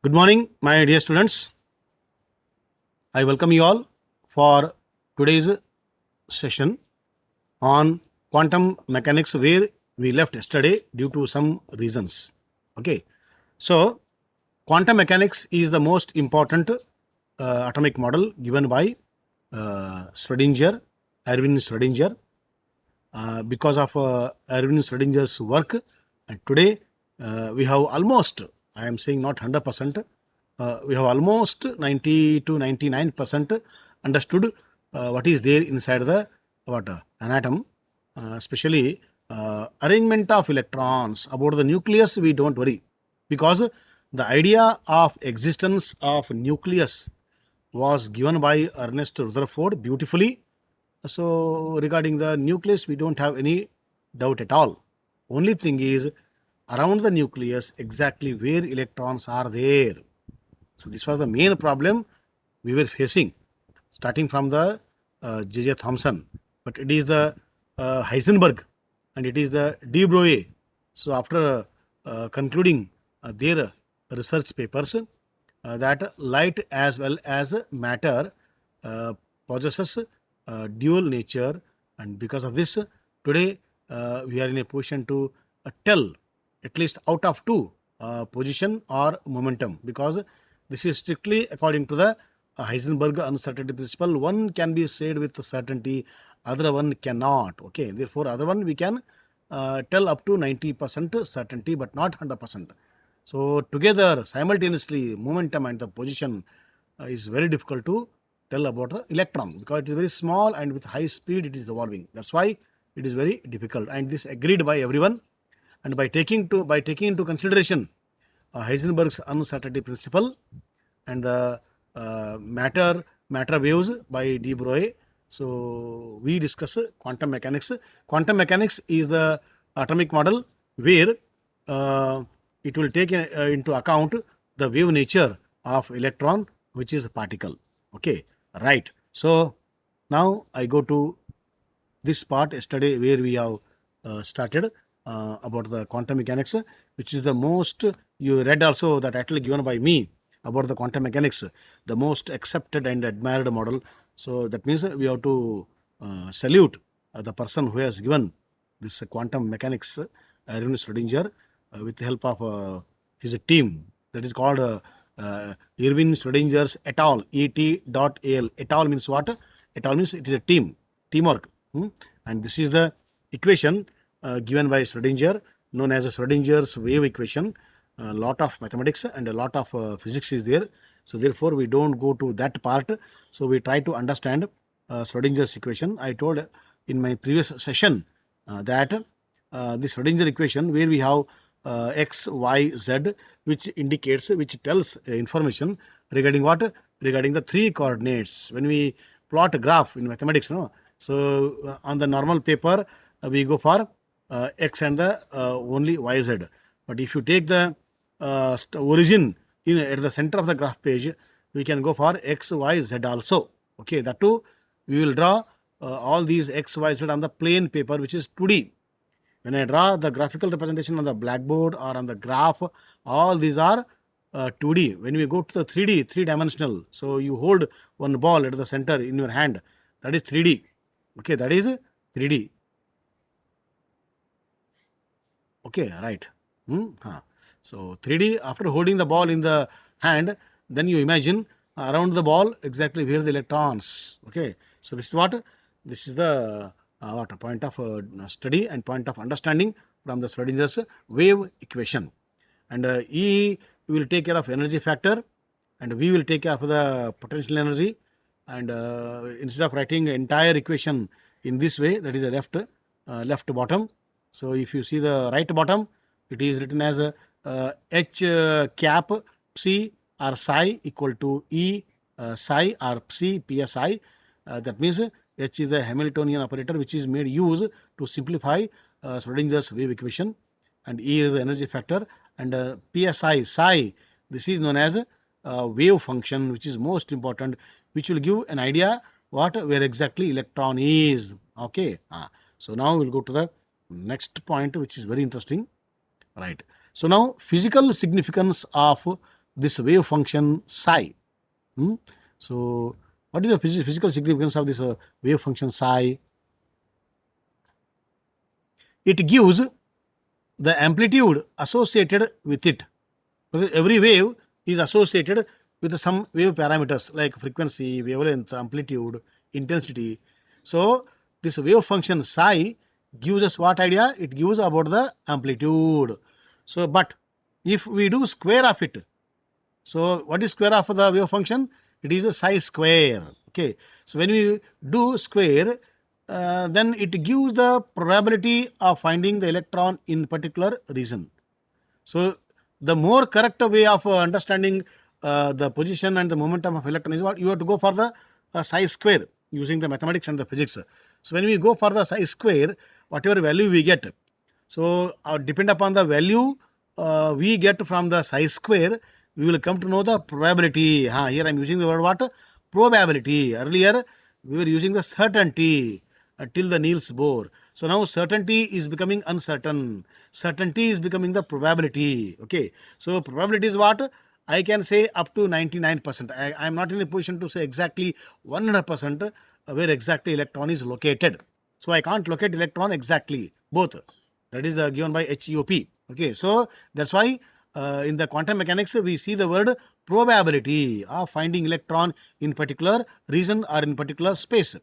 Good morning, my dear students. I welcome you all for today's session on quantum mechanics, where we left yesterday due to some reasons. Okay, so quantum mechanics is the most important atomic model given by Schrödinger, Erwin Schrödinger. Because of Erwin Schrödinger's work, and today we have almost, I am saying not 100%, we have almost 90 to 99% understood what is there inside the what an atom, especially arrangement of electrons. About the nucleus, we don't worry, because the idea of existence of nucleus was given by Ernest Rutherford beautifully. So regarding the nucleus, we don't have any doubt at all. Only thing is around the nucleus exactly where electrons are there. So this was the main problem we were facing, starting from the J.J. Thomson. But it is the Heisenberg and it is the de Broglie. So after concluding their research papers, that light as well as matter uh, possesses dual nature, and because of this, today we are in a position to tell at least out of two position or momentum, because this is strictly according to the Heisenberg uncertainty principle. One can be said with certainty, other one cannot. Okay, therefore other one we can tell up to 90% certainty, but not 100%. So together simultaneously momentum and the position is very difficult to tell about the electron, because it is very small and with high speed it is evolving. That's why it is very difficult, and this agreed by everyone. And by taking into consideration Heisenberg's uncertainty principle and the matter waves by de Broglie, so we discuss quantum mechanics. Quantum mechanics is the atomic model where uh, it will take into account the wave nature of electron, which is a particle. Okay, right. So now I go to this part yesterday where we have started about the quantum mechanics, which is the most, you read also that actually given by me about the quantum mechanics, the most accepted and admired model. So that means we have to salute the person who has given this quantum mechanics, Erwin Schrödinger, with the help of his team, that is called Erwin Schrödinger's et al. Et.al. Et al. Means what? Et al. Means it is a teamwork. And this is the equation given by Schrödinger, known as Schrödinger's wave equation. A lot of mathematics and a lot of physics is there. So therefore, we don't go to that part. So we try to understand Schrödinger's equation. I told in my previous session that this Schrödinger equation, where we have x, y, z, which tells information regarding what? Regarding the three coordinates. When we plot a graph in mathematics, no. So on the normal paper, we go for x and the only y, z. But if you take the origin at the center of the graph page, we can go for x, y, z also. Okay, that too, we will draw all these x, y, z on the plain paper, which is 2D. When I draw the graphical representation on the blackboard or on the graph, all these are 2D. When we go to the 3D, three dimensional, so you hold one ball at the center in your hand, that is 3D. Okay, that is 3D. Okay, right. So 3D, after holding the ball in the hand, then you imagine around the ball exactly where the electrons. Okay, so this is what? This is the what point of study and point of understanding from the Schrödinger's wave equation. And E will take care of energy factor, and we will take care of the potential energy. And instead of writing entire equation in this way, that is the left bottom. So if you see the right bottom, it is written as H cap psi or psi equal to E psi or psi psi. That means H is the Hamiltonian operator, which is made use to simplify Schrödinger's wave equation, and E is the energy factor, and psi psi, this is known as wave function, which is most important, which will give an idea what where exactly electron is. Okay, so now we'll go to the next point, which is very interesting. Right. So now physical significance of this wave function psi. So what is the physical significance of this wave function psi? It gives the amplitude associated with it. Because every wave is associated with some wave parameters like frequency, wavelength, amplitude, intensity. So this wave function psi gives us what idea? It gives about the amplitude. So but if we do square of it, so what is square of the wave function? It is a psi square. Okay. So when we do square, then it gives the probability of finding the electron in particular region. So the more correct way of understanding the position and the momentum of electron is what you have to go for the psi square using the mathematics and the physics. So when we go for the psi square, whatever value we get, so depend upon the value we get from the psi square, we will come to know the probability. Here I am using the word what? Probability. Earlier we were using the certainty till the Niels Bohr. So now certainty is becoming uncertain. Certainty is becoming the probability. Okay. So probability is what? I can say up to 99%. I am not in a position to say exactly 100% where exactly electron is located. So I can't locate electron exactly, both. That is given by HEOP. Okay, so that's why in the quantum mechanics we see the word probability of finding electron in particular region or in particular space.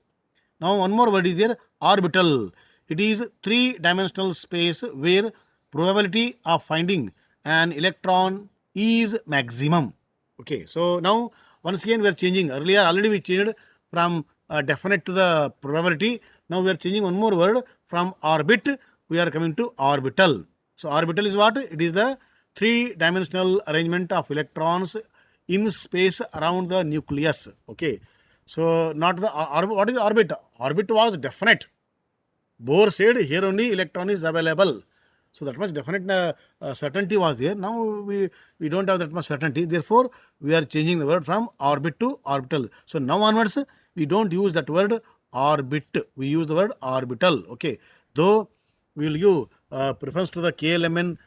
Now one more word is there, orbital. It is three-dimensional space where probability of finding an electron is maximum. Okay, so now once again we are changing. Earlier already we changed from definite to the probability. Now we are changing one more word from orbit. We are coming to orbital. So orbital is what? It is the three-dimensional arrangement of electrons in space around the nucleus. Okay. So not the orbit. What is orbit? Orbit was definite. Bohr said here only electron is available. So that much definite certainty was there. Now we don't have that much certainty. Therefore, we are changing the word from orbit to orbital. So now onwards, we don't use that word orbit. We use the word orbital. Okay. Though we will give preference to the KLMN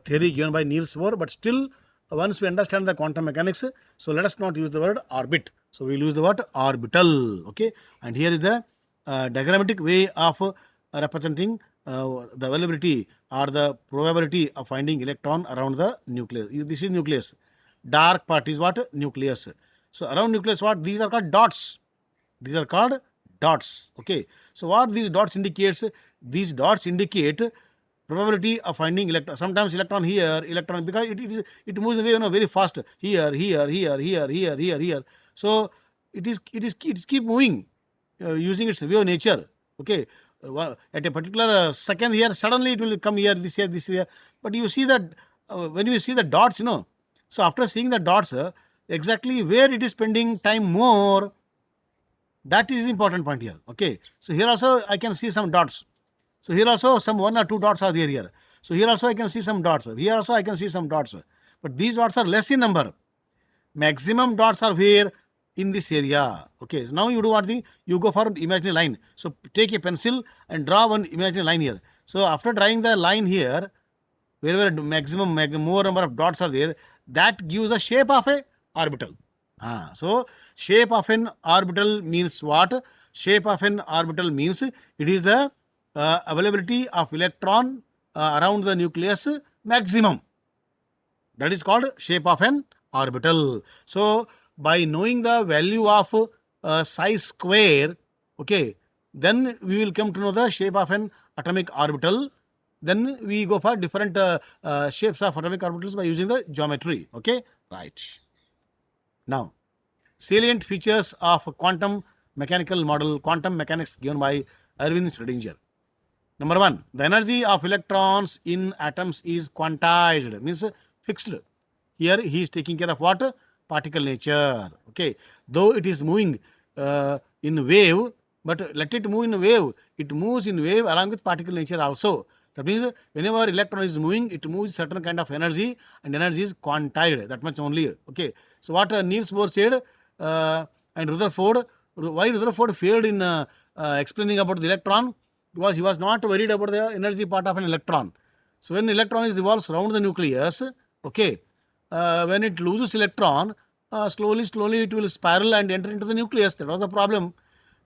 theory given by Niels Bohr, but still once we understand the quantum mechanics, so let us not use the word orbit. So we will use the word orbital. Okay. And here is the diagrammatic way of representing the availability or the probability of finding electron around the nucleus. This is nucleus. Dark part is what? Nucleus. So around nucleus what? These are called dots. These are called dots. Okay. So what these dots indicates? These dots indicate probability of finding electron. Sometimes electron here, electron, because it moves away very fast. Here. So it is keep moving using its wave nature. Okay. At a particular second here, suddenly it will come here, this here. But you see that when you see the dots, so after seeing the dots, exactly where it is spending time more, that is important point here. Okay. So here also I can see some dots. So here also some one or two dots are there here. So here also I can see some dots. Here also I can see some dots. But these dots are less in number. Maximum dots are where? In this area. Okay. So now you do what thing? You go for an imaginary line. So take a pencil and draw one imaginary line here. So after drawing the line here, wherever maximum more number of dots are there, that gives the shape of a orbital. So shape of an orbital means what? Shape of an orbital means it is the availability of electron around the nucleus maximum. That is called shape of an orbital. So by knowing the value of psi square, okay, then we will come to know the shape of an atomic orbital. Then we go for different shapes of atomic orbitals by using the geometry. Okay, right. Now, salient features of quantum mechanical model, quantum mechanics given by Erwin Schrödinger. Number one, the energy of electrons in atoms is quantized, means fixed. Here he is taking care of what? Particle nature. Okay. Though it is moving in wave, but let it move in wave. It moves in wave along with particle nature also. That means whenever electron is moving, it moves certain kind of energy, and energy is quantized. That much only. Okay. So what Niels Bohr said and Rutherford, why Rutherford failed in explaining about the electron? Because he was not worried about the energy part of an electron. So when electron is revolves around the nucleus, okay, when it loses electron, slowly it will spiral and enter into the nucleus. That was the problem.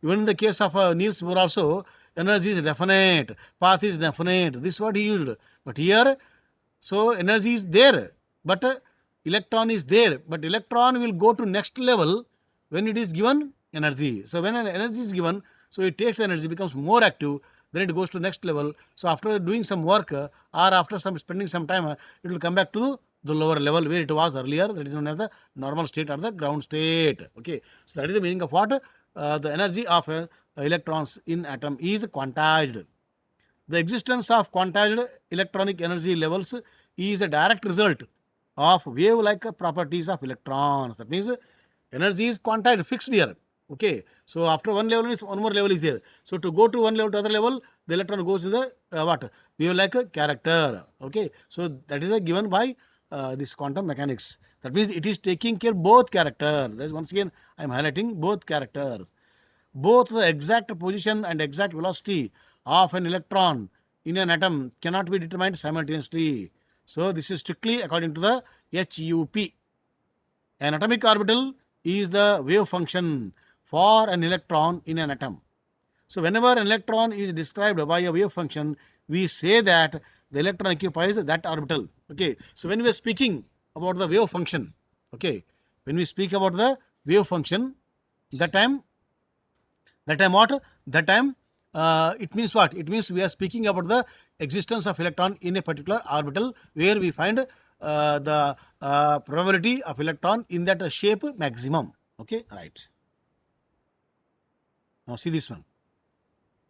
Even in the case of Niels Bohr also, energy is definite, path is definite. This is what he used. But here, so energy is there, but electron is there. But electron will go to next level when it is given energy. So when an energy is given, so it takes the energy, becomes more active, then it goes to next level. So after doing some work or after some spending some time, it will come back to the lower level where it was earlier. That is known as the normal state or the ground state. Okay, so that is the meaning of what the energy of electrons in atom is quantized. The existence of quantized electronic energy levels is a direct result of wave-like properties of electrons. That means energy is quantized, fixed here. Okay, so after one level is one more level is there. So to go to one level to other level, the electron goes to the what wave-like character. Okay, so that is given by this quantum mechanics. That means it is taking care both characters. That's once again I am highlighting both characters. Both the exact position and exact velocity of an electron in an atom cannot be determined simultaneously. So this is strictly according to the HUP. An atomic orbital is the wave function for an electron in an atom. So whenever an electron is described by a wave function, we say that the electron occupies that orbital. Okay. So when we are speaking about the wave function, okay, when we speak about the wave function, that time what? That time it means what? It means we are speaking about the existence of electron in a particular orbital where we find the probability of electron in that shape maximum. Okay, right. Now see this one.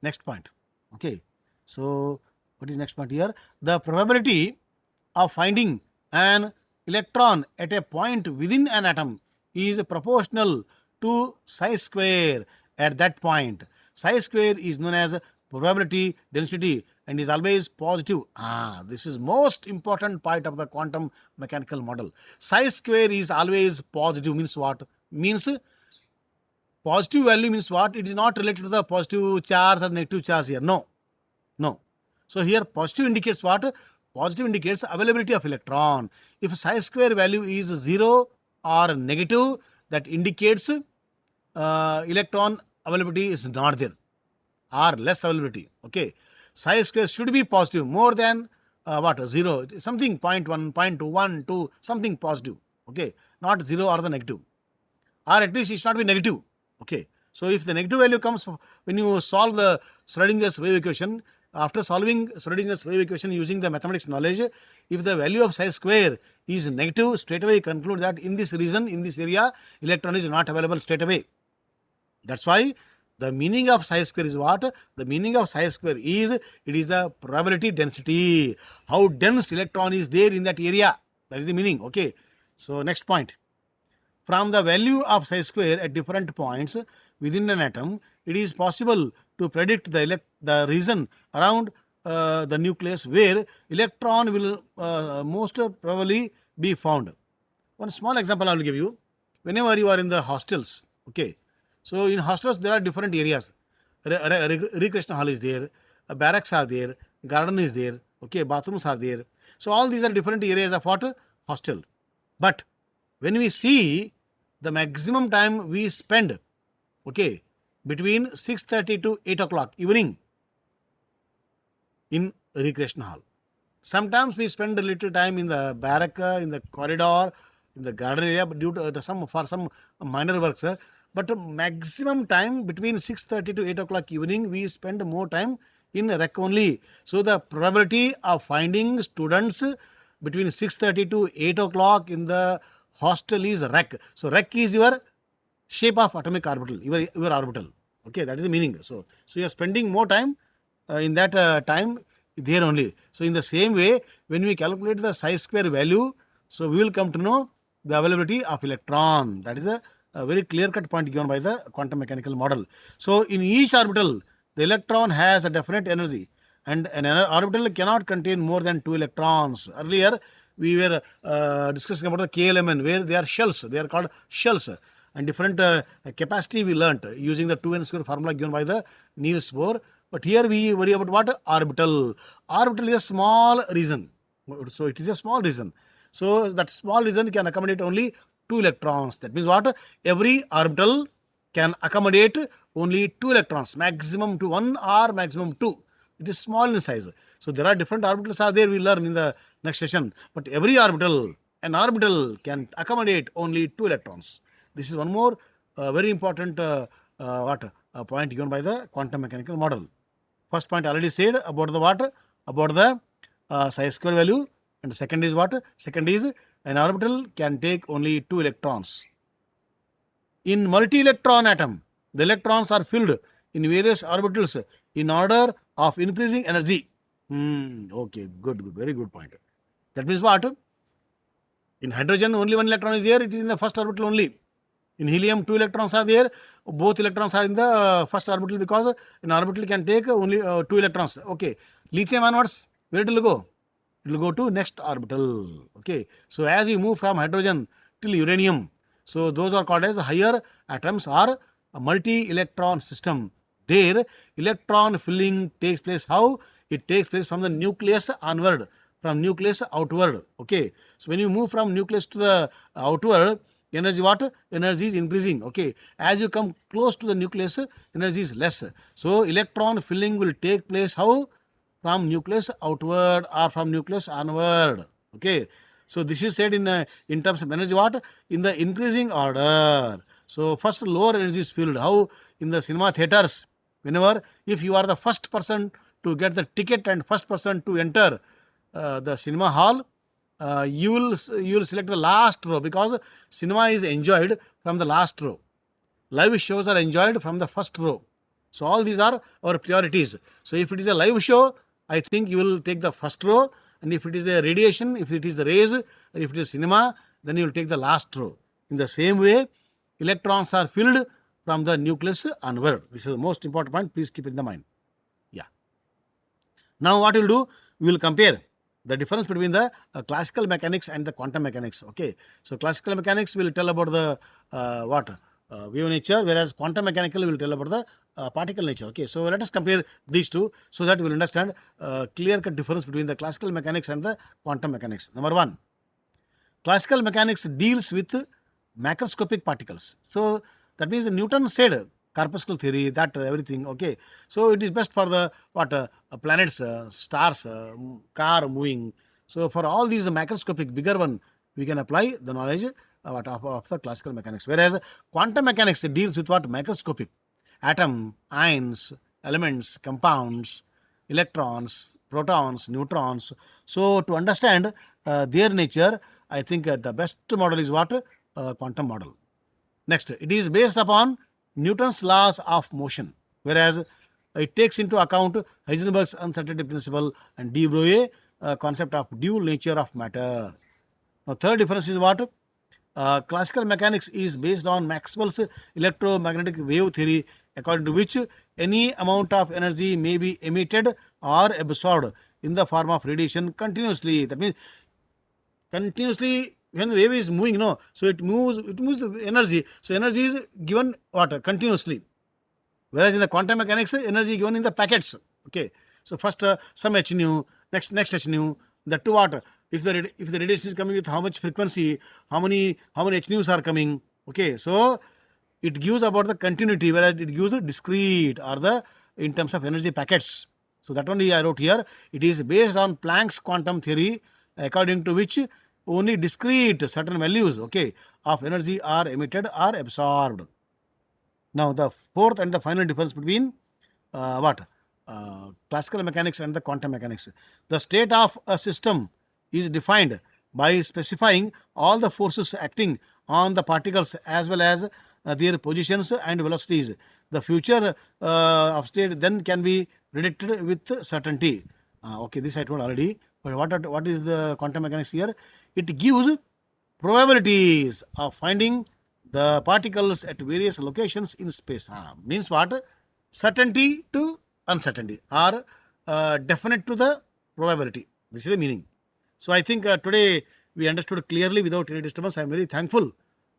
Next point. Okay. So what is next point here? The probability of finding an electron at a point within an atom is proportional to psi square at that point. Psi square is known as probability density and is always positive. This is most important part of the quantum mechanical model. Psi square is always positive means what? Means positive value means what? It is not related to the positive charge or negative charge here. No. No. So here positive indicates what? Positive indicates availability of electron. If psi square value is 0 or negative, that indicates electron availability is not there or less availability. Okay. Psi square should be positive more than what? 0. Something 0.1, 0.2, 1, 2, something positive. Okay. Not 0 or the negative. Or at least it should not be negative. Okay. So if the negative value comes when you solve the Schrodinger's wave equation, after solving Schrodinger's wave equation using the mathematics knowledge, if the value of psi square is negative, straight away conclude that in this region, in this area, electron is not available straight away. That's why the meaning of psi square is what? The meaning of psi square is it is the probability density. How dense electron is there in that area. That is the meaning. Okay. So next point. From the value of psi square at different points within an atom, it is possible to predict the region around the nucleus where electron will most probably be found. One small example I will give you. Whenever you are in the hostels, okay, so in hostels there are different areas. Recreation hall is there, barracks are there, garden is there, okay, bathrooms are there. So all these are different areas of what? Hostel. But when we see the maximum time we spend, okay, between 6:30 to 8 o'clock evening in recreation hall. Sometimes we spend a little time in the barrack, in the corridor, in the garden area, but due to for some minor works. But maximum time between 6:30 to 8 o'clock evening, we spend more time in rec only. So the probability of finding students between 6:30 to 8 o'clock in the hostel is rec. So rec is your shape of atomic orbital, your orbital. Okay, that is the meaning. So you are spending more time in that time there only. So in the same way, when we calculate the psi square value, so we will come to know the availability of electron. That is a very clear-cut point given by the quantum mechanical model. So in each orbital, the electron has a definite energy, and an orbital cannot contain more than 2 electrons. Earlier, we were discussing about the KLMN, where they are shells. They are called shells. And different capacity we learnt using the 2n square formula given by the Niels Bohr. But here we worry about what? Orbital. Orbital is a small region. So it is a small region. So that small region can accommodate only 2 electrons. That means what? Every orbital can accommodate only 2 electrons, maximum to 1 or maximum 2. It is small in size. So there are different orbitals are there, we learn in the next session. But every orbital, an orbital can accommodate only 2 electrons. This is one more very important point given by the quantum mechanical model. First point already said about the what? About the psi square value. And second is what? Second is an orbital can take only 2 electrons. In multi-electron atom, the electrons are filled in various orbitals in order of increasing energy. Okay, good, very good point. That means what? In hydrogen, only 1 electron is there, it is in the first orbital only. In helium, 2 electrons are there, both electrons are in the first orbital, because an orbital can take only 2 electrons. Okay, lithium onwards, where it will go? It will go to next orbital. Okay, so as you move from hydrogen till uranium, so those are called as higher atoms or a multi-electron system. There, electron filling takes place. How? It takes place from the nucleus onward, from nucleus outward. Okay, so when you move from nucleus to the outward, energy what? Energy is increasing. Okay, as you come close to the nucleus, energy is less. So electron filling will take place how? From nucleus outward or from nucleus onward. Okay, so this is said in terms of energy what? In the increasing order. So first lower energy is filled. How? In the cinema theaters, whenever, if you are the first person to get the ticket and first person to enter the cinema hall, you will select the last row, because cinema is enjoyed from the last row. Live shows are enjoyed from the first row. So all these are our priorities. So if it is a live show, I think you will take the first row, and if it is a radiation, if it is the rays, or if it is cinema, then you will take the last row. In the same way, electrons are filled from the nucleus onward. This is the most important point. Please keep it in the mind. Yeah. Now what we will do? We will compare the difference between the classical mechanics and the quantum mechanics. Okay. So classical mechanics will tell about the what? Wave nature, whereas quantum mechanical will tell about the particle nature. Okay. So let us compare these two so that we will understand clear-cut difference between the classical mechanics and the quantum mechanics. Number one, classical mechanics deals with macroscopic particles. So that means Newton said corpuscle theory, that everything. Okay, so it is best for the what planets, stars, car moving. So for all these macroscopic bigger one, we can apply the knowledge of the classical mechanics. Whereas quantum mechanics deals with what? Macroscopic, atom, ions, elements, compounds, electrons, protons, neutrons. So to understand their nature, I think the best model is what? Quantum model. Next, it is based upon Newton's laws of motion, whereas it takes into account Heisenberg's uncertainty principle and de Broglie concept of dual nature of matter. Now, third difference is what? Classical mechanics is based on Maxwell's electromagnetic wave theory, according to which any amount of energy may be emitted or absorbed in the form of radiation continuously. That means continuously when the wave is moving, no, so it moves the energy. So energy is given what? Continuously. Whereas in the quantum mechanics, energy given in the packets. Okay. So first some h nu, next h nu. That to what? If the radiation is coming with how much frequency, how many h nus are coming. Okay. So it gives about the continuity, whereas it gives the discrete or the in terms of energy packets. So that only I wrote here. It is based on Planck's quantum theory, according to which only discrete certain values, okay, of energy are emitted or absorbed. Now, the fourth and the final difference between what? Classical mechanics and the quantum mechanics. The state of a system is defined by specifying all the forces acting on the particles as well as their positions and velocities. The future of state then can be predicted with certainty. Okay, this I told already. But what is the quantum mechanics here? It gives probabilities of finding the particles at various locations in space. Means what? Certainty to uncertainty, or definite to the probability. This is the meaning. So I think today we understood clearly without any disturbance. I am very thankful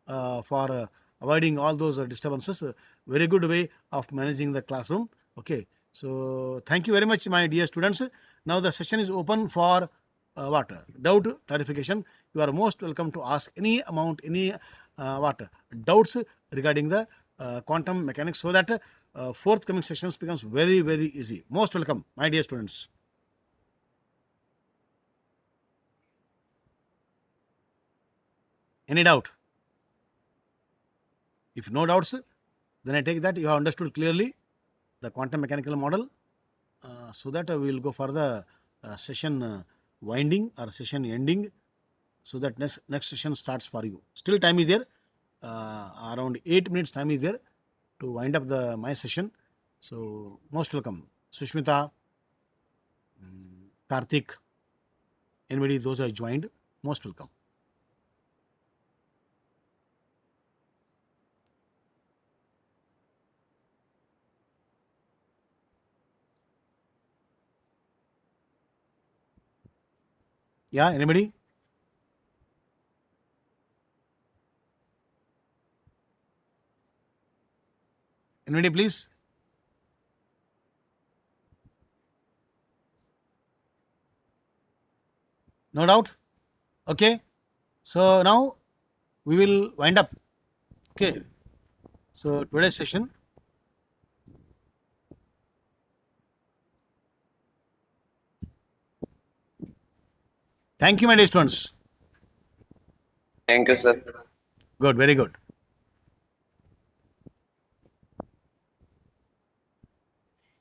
for avoiding all those disturbances. Very good way of managing the classroom. Okay. So thank you very much, my dear students. Now the session is open for doubt clarification. You are most welcome to ask any amount, any doubts regarding the quantum mechanics, so that forthcoming sessions becomes very, very easy. Most welcome, my dear students. Any doubt? If no doubts, then I take that you have understood clearly the quantum mechanical model, so that we will go for the session winding or session ending, so that next session starts for you. Still time is there, around 8 minutes time is there to wind up the my session. So most welcome, Sushmita, Karthik, anybody those who have joined, most welcome. Yeah, anybody? Anybody, please? No doubt? Okay. So now we will wind up. Okay. So today's session. Thank you, my dear students. Thank you, sir. Good, very good.